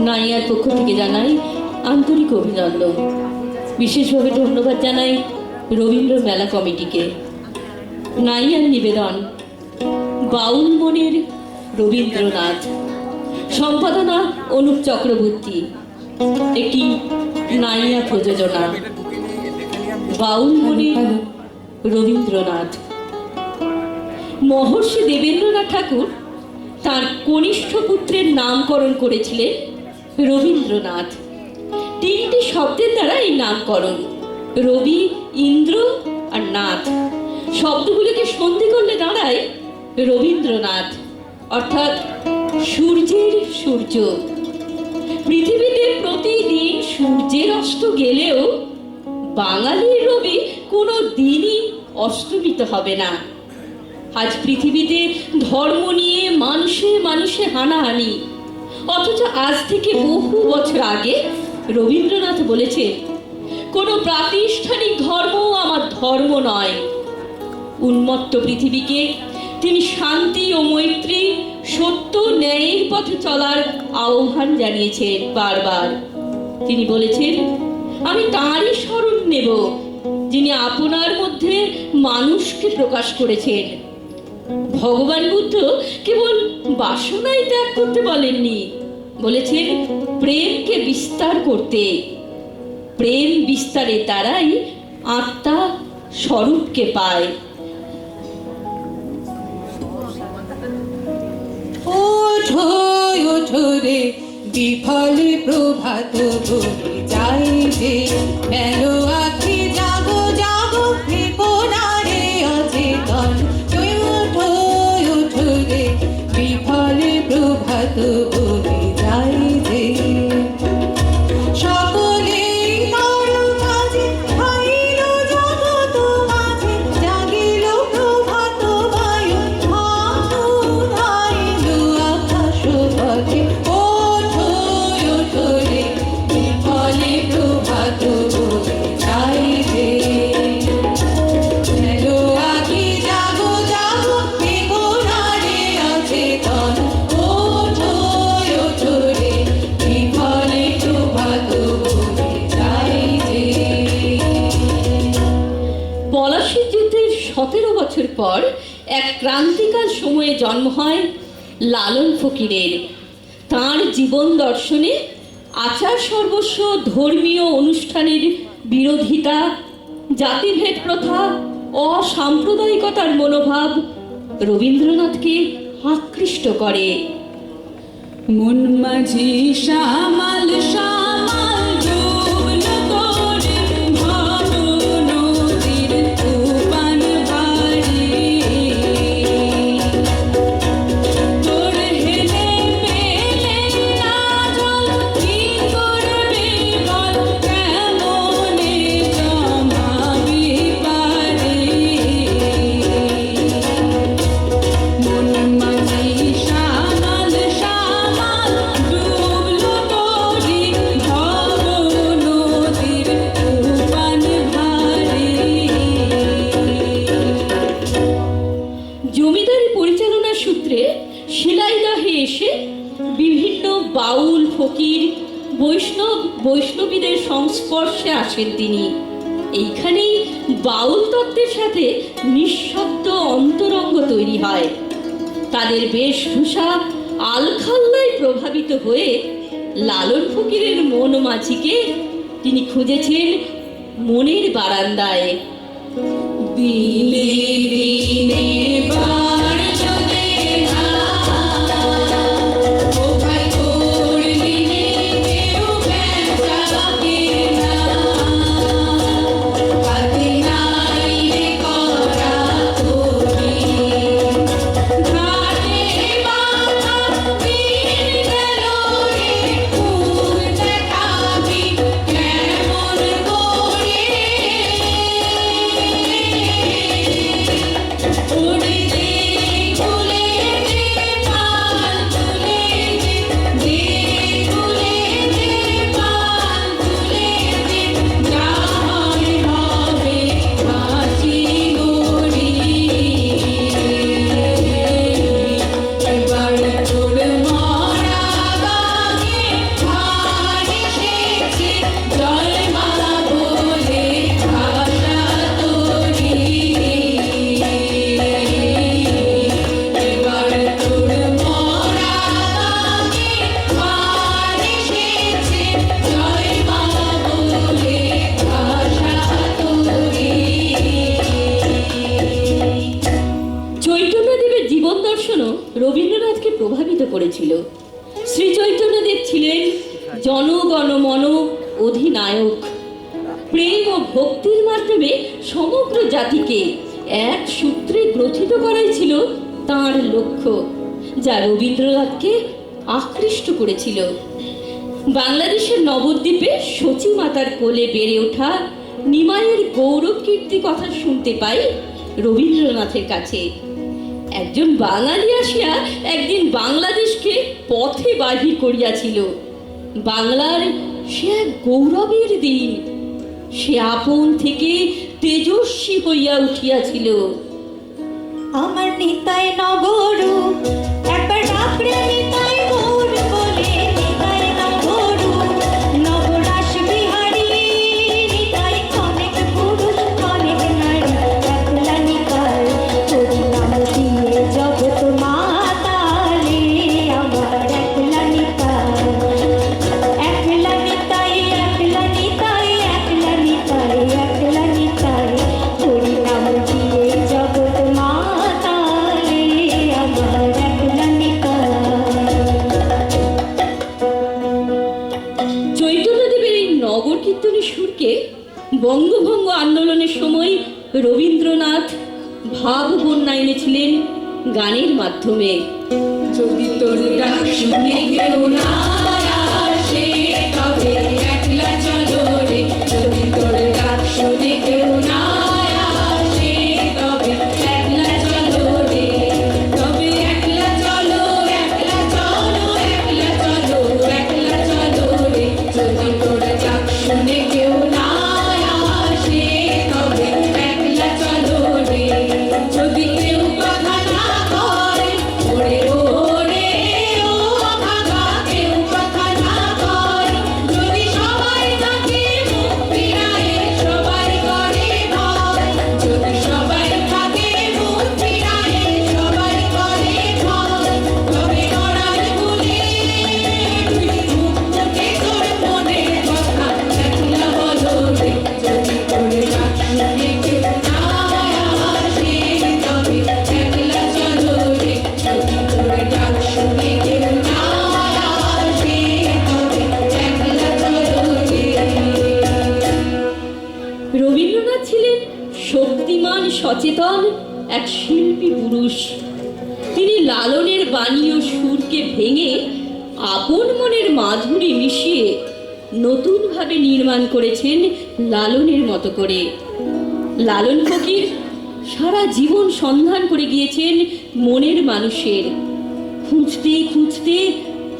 নাইয়ার পক্ষ থেকে জানাই আন্তরিক অভিনন্দন। বিশেষভাবে ধন্যবাদ জানাই রবীন্দ্র মেলা কমিটিকে। নাইয়ার নিবেদন বাউল মনের রবীন্দ্রনাথ, সম্পাদনা অনুপ চক্রবর্তী, একটি নাইয়া প্রযোজনা। বাউল মনের রবীন্দ্রনাথ। মহর্ষি দেবেন্দ্রনাথ ঠাকুর তার কনিষ্ঠ পুত্রের নামকরণ করেছিলেন রবীন্দ্রনাথ। তিনটি শব্দের দ্বারা এই নামকরণ, রবি, ইন্দ্র আর নাথ। শব্দগুলিকে সন্ধি করলে দাঁড়ায় রবীন্দ্রনাথ, অর্থাৎ সূর্যের সূর্য। পৃথিবীতে প্রতিদিন সূর্যের অস্ত গেলেও বাঙালির রবি কোনো দিনই অস্তমিত হবে না। আজ পৃথিবীতে ধর্ম নিয়ে মানুষে মানুষে হানাহানি, অথচ আজ থেকে বহু বছর আগে রবীন্দ্রনাথ বলেছেন, কোনো প্রাতিষ্ঠানিক ধর্ম আমার ধর্ম নয়। উন্মত্ত পৃথিবীকে তিনি শান্তি ও মৈত্রী, সত্য ন্যায়ের পথে চলার আহ্বান জানিয়েছেন বারবার। তিনি বলেছেন, আমি তাঁরই স্মরণ নেব যিনি আপনার মধ্যে মানুষকে প্রকাশ করেছেন। ভগবান বুদ্ধ কেবল বাসনাই ত্যাগ করতে বলেননি, বলেছেন প্রেমকে বিস্তার করতে। প্রেম বিস্তারে তারাই আত্মা স্বরূপকে পায়। ওঠো ওঠো রে বিফল প্রভাত বলে যাই যে, মেলো আখি জাগো জাগো থেকো না রে অচেতন। ওঠো ওঠো রে বিফল প্রভাত বলে যাই যে, সকলে করো কাজে হইল জগৎ মাঝে, জাগিল প্রভাত বায়ু ভানু ধাইল আকাশ পথে। ওঠো ওঠো রে বিফলে প্রভাত বলে যাই যে, মেলো আখি জাগো জাগো থেকো না রে অচেতন। ওঠো ওঠো রে বিফলে প্রভাত বলে যাই যে। পলাশীর যুদ্ধের 17 বছর পর এক ক্রান্তিকাল সময়ে জন্ম হয় লালন ফকিরের। তাঁর জীবন দর্শনে আচার সর্বস্ব, ধর্মীয় অনুষ্ঠানের বিরোধিতা, জাতিভেদ প্রথা, অসাম্প্রদায়িকতার মনোভাব রবীন্দ্রনাথকে আকৃষ্ট করে। মন মাঝি শ্যামাল শ্যামাল ডুবল তোরে ভাব নদীর উপান বাড়ি, তোর হেলে পেলে না জল কি করবে বল, কেমনে জমাবি পারে। মন মাঝি শ্যামাল শ্যামাল ডুবল তোরি ভব নদীর উপান ভারে। জমিদারি পরিচালনার সূত্রে শিলাইদহে এসে বিভিন্ন বাউল, ফকির, বৈষ্ণবীদের সংস্পর্শে আসেন তিনি। এইখানেই বাউল তত্ত্বের সাথে নিঃশব্দ অন্তরঙ্গ তৈরি হয়। তাদের বেশভূষা আলখাল্লায় প্রভাবিত হয়ে লালন ফকিরের মন মাঝিকে তিনি খুঁজেছেন মনের বারান্দায়। দিনে দিনে বার চলে না, ও ভাই তোর দিনে কেউ বেচাকে না, হাতে নাই রে করা তোরি, ঘাটে বাঁধা দিন গেল রে, ফুল দেখাবি কেমন করে। ওরে জনগণমন অধিনায়ক। প্রেম ও ভক্তির মাধ্যমে সমগ্র জাতিকে এক সূত্রে গ্রথিত করাই ছিল তাঁর লক্ষ্য, যা রবীন্দ্রনাথকে আকৃষ্ট করেছিল। বাংলাদেশের নবদ্বীপে সচী মাতার কোলে বেড়ে ওঠা নিমাইয়ের গৌরব কীর্তি কথা শুনতে পাই রবীন্দ্রনাথের কাছে। একজন বাঙালি আসিয়া একদিন বাংলাদেশকে পথে বাহি করিয়াছিল। বাংলার সে এক গৌরবের দিন, সে আপন থেকে তেজস্বী হইয়া উঠিয়াছিল। আমার নিতাই নগরু একবার ডাকরে নিতাই গৌর বলে, নিতাই নগরু নবরাস বিহারী, নিতাই অনেক পুরুষ অনেক নারী, একলা নিতাই তোর নাম দিয়ে জগৎ মাতালে, আমার একলা নিতাই, একলা নিতাই, একলা নিতাই, একলা নিতাই, একলা নিতাই তোর নাম দিয়ে জগৎ মাতালে, আমার একলা নিতাই। চৈতন্যদেবের এই নগর কীর্তনের সুরকে বঙ্গভঙ্গ আন্দোলনের সময় রবীন্দ্রনাথ ভাব বন্যা এনেছিলেন গানের মাধ্যমে। যদি তোর ডাক শুনে কেউ না আসে, তবে একলা চলো রে, যদি তোর ডাক শুনে কেউ না আসে, তবে একলা চলো রে, তবে একলা চলো, একলা চলো, একলা চলো, একলা চলো রে, যদি তোর ডাক শুনে কেউ না আসে, তবে একলা চলো রে, যদি কেউ কথা না কয় ওরে ওরে ও ভাগা, কেউ কথা না কয়, যদি সবাই থাকে মুখ ফিরায়ে সবাই করে ভয়, যদি সবাই থাকে মুখ ফিরায়ে সবাই করে ভয়, তবে করার বলে তুই মুখ মুখে তোর মনের কথা একলা বলো রে, যদি তোর ডাক শুনে কেউ না আসে, তবে একলা চলো রে, যদি তোর ডাক শুনে কেউ না আসে, তবে একলা চলো রে। রবীন্দ্রনাথ ছিলেন শক্তিমান সচেতন এক শিল্পী পুরুষ। তিনি লালনের বাণী ও সুরকে ভেঙে আপন মনের মাধুরী মিশিয়ে নতুনভাবে নির্মাণ করেছেন লালনের মতো করে। লালন ফকির সারা জীবন সন্ধান করে গিয়েছেন মনের মানুষের। খুঁজতে খুঁজতে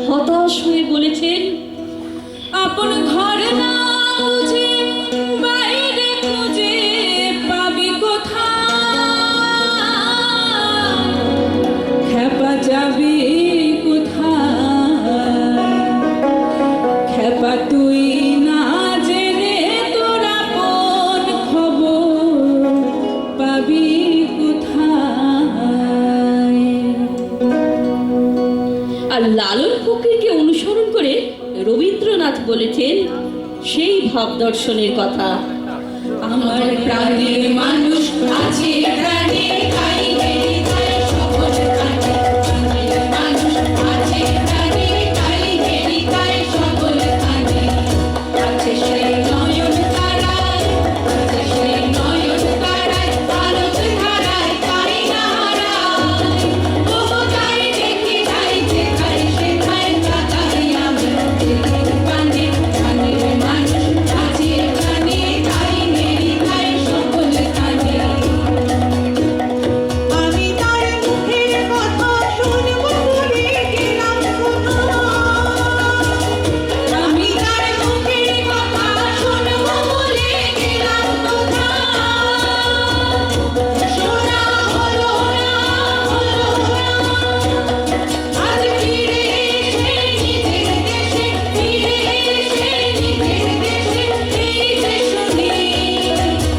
হতাশ হয়ে বলেছেন, আপন ঘর না বুঝে বাইরে খুঁজে পাবি কোথায়, খেপা যাবি কোথায়, খেপা তুই না জেনে তোর আপন খবর পাবি কোথায়। আর লালন ফকিরকে অনুসরণ করে রবীন্দ্রনাথ বলেছেন সেই ভাব দর্শনের কথা। আমার প্রাণের মানুষ আছে প্রাণে, তাই হেরি তাই সকল কাজে, প্রাণের মানুষ আছে প্রাণে, তাই হেরি তাই সকল কাজে, আছে সেই নয়ন তারায়, আছে সেই নয়ন তারায়, আলোক ধারায় তাই না হারায়, ও তাই দেখি তাই যেখায় সেখায় তাকাই আমি, পানে প্রাণের মানুষ আছে প্রাণে, তাই হেরি তাই সকল কাজে। আমি তার মুখের কথা শুনব বলে গেলাম কোথায়, আমি তার মুখের কথা শুনব বলে গেলাম কোথায়, শোনা হলো না, হলো না, আজ ফিরে এসে নিজের দেশে, ফিরে এসে নিজের দেশে, এই যে শুনি,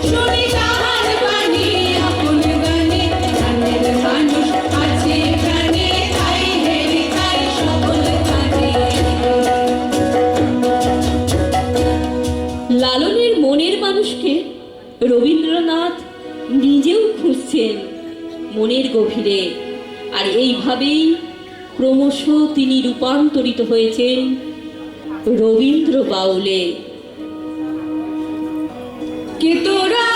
শুনি তাহার বাণী আপন গানে, প্রাণের মানুষ আছে প্রাণে, তাই হেরি তাই সকল কাজে। লালনের মনের মানুষকে রবীন্দ্রনাথ নিজেও খুঁজছেন মনের গভীরে। আর এইভাবেই ক্রমশ তিনি রূপান্তরিত হয়েছেন রবীন্দ্র বাউলে। কে তোরা